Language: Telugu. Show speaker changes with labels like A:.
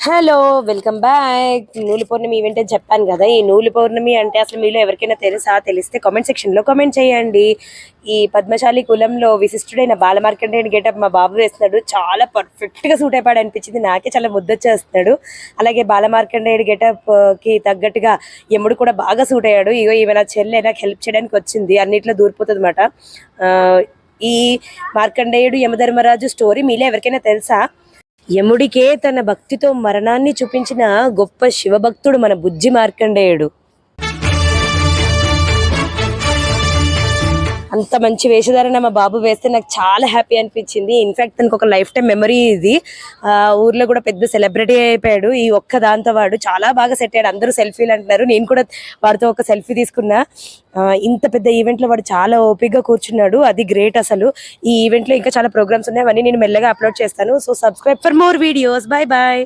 A: Hello welcome back. నూలు పౌర్ణమి ఈవెంట్ అని చెప్పాను కదా. ఈ నూలు పౌర్ణమి అంటే అసలు మీలో ఎవరికైనా తెలిస్తే కామెంట్ సెక్షన్లో కామెంట్ చేయండి. ఈ పద్మశాలి కులంలో విశిష్టుడైన బాలమార్కండేయుని గెటప్ మా బాబు వేస్తున్నాడు. చాలా పర్ఫెక్ట్గా సూట్ అయిపోయాడు అనిపించింది. నాకే చాలా ముద్దొచ్చేస్తున్నాడు. అలాగే బాలమార్కండేయుడి గెటప్కి తగ్గట్టుగా యముడు కూడా బాగా సూట్ అయ్యాడు. ఇగో ఈమె నా చెల్లె నాకు హెల్ప్ చేయడానికి వచ్చింది. అన్నిట్లో దూరిపోతుంది అన్నమాట. ఈ మార్కండేయుడు యమధర్మరాజు స్టోరీ మీలో ఎవరికైనా తెలుసా? యముడికే తన భక్తితో మరణాన్ని చూపించిన గొప్ప శివభక్తుడు మన బుజ్జి మార్కండేయుడు. అంత మంచి వేషధారణ మా బాబు వేస్తే నాకు చాలా హ్యాపీ అనిపించింది. ఇన్ఫాక్ట్ తనకు ఒక లైఫ్ టైం మెమరీ ఇది. ఊర్లో కూడా పెద్ద సెలబ్రిటీ అయిపోయాడు. ఈ ఒక్క దాంతో వాడు చాలా బాగా సెట్ అయ్యాడు. అందరూ సెల్ఫీలు అంటున్నారు. నేను కూడా వాడితో ఒక సెల్ఫీ తీసుకున్నా. ఇంత పెద్ద ఈవెంట్లో వాడు చాలా ఓపిక్గా కూర్చున్నాడు. అది గ్రేట్. అసలు ఈ ఈవెంట్లో ఇంకా చాలా ప్రోగ్రామ్స్ ఉన్నాయి. అవన్నీ నేను మెల్లగా అప్లోడ్ చేస్తాను. So subscribe for more videos. Bye bye.